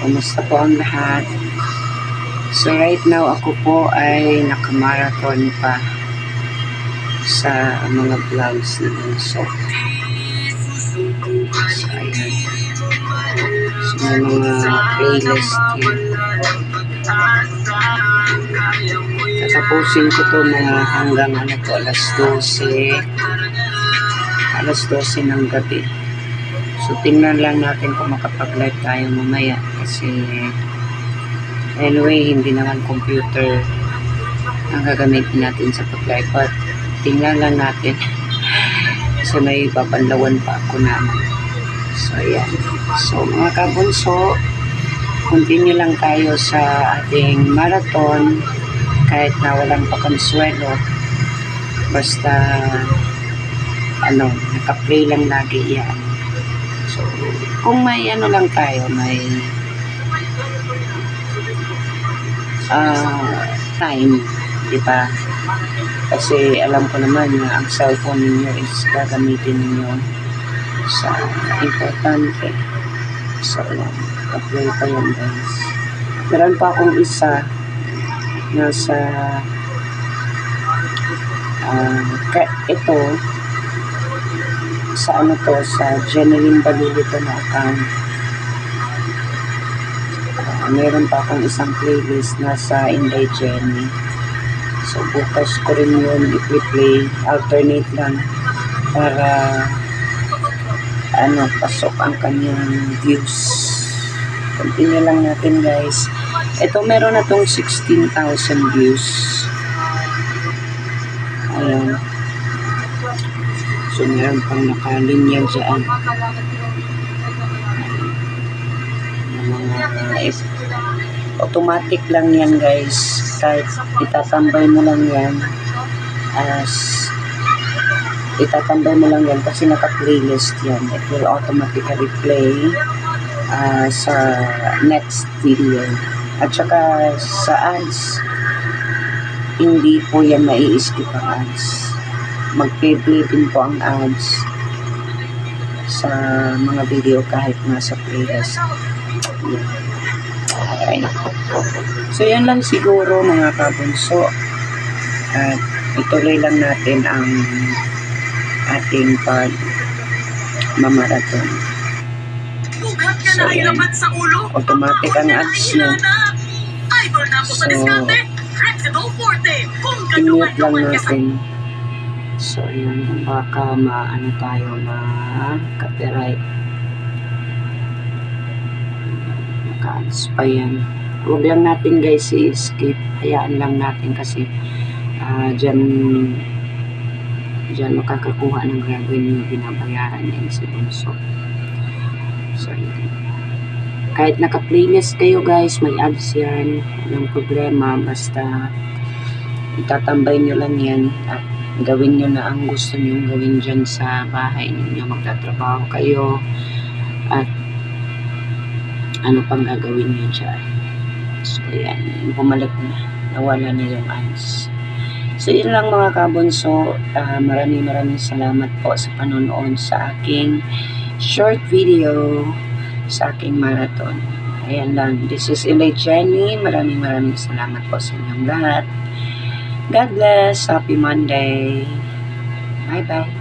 Kumusta po ang lahat? So right now ako po ay nakamarathon pa sa mga vlogs na so ayan. So may mga playlist yun. Tatapusin ko to mga hanggang alas 12 ng gabi. So tingnan lang natin kung makapag-live tayo mamaya kasi anyway hindi naman computer ang gagamitin natin sa pag-live, but tingnan lang natin kasi may babanlawan pa ako naman. So ayan, so mga kabunso, continue lang tayo sa ating marathon kahit na walang pakonsuelo, basta naka-play lang lagi yan. So kung may lang tayo, may time, diba? Kasi alam ko naman na ang cellphone ninyo is gagamitin ninyo sa importante. So apply pa yan guys. Meron pa akong isa nasa ito sa sa Jeneline Balulito na account. Meron pa akong isang playlist na sa Inday Jenny. So bukas ko rin yun i-play, alternate lang para pasok ang kanyang views. Continue lang natin guys. Ito meron na tong 16,000 views. Ayan. So meron pang nakalinya dyan. Automatic lang yan guys, kahit itatambay mo lang yan kasi naka-playlist yan. It will automatically play sa next video. At saka sa ads, hindi po yan mai-skip ang ads. Mag-play din po ang ads sa mga video kahit nasa playlist. Alright. So yan lang siguro mga kabunso, at ituloy lang natin ang ating marathon. So yan, automatic ang ads nyo. So inmute lang natin. So yan, baka tayo na copyright. Naka-ads pa yan. Huwag lang natin guys i-skip. Hayaan lang natin kasi dyan makakakuha ng revenue, binabayaran niya si Bunso. So yan. Kahit naka-playlist kayo guys, may ads yan. Walang problema. Basta itatambay nyo lang yan at gawin nyo na ang gusto nyo gawin dyan sa bahay ninyo. Magtatrabaho kayo at ano pang gagawin nyo dyan. So yan, bumalik na, nawala na yung ads. So yun lang mga kabunso. Maraming salamat po sa panonood sa aking short video sa aking marathon. Ayan lang, this is Inday Jenny. Maraming salamat po sa inyong lahat. God bless. Happy Monday. Bye bye.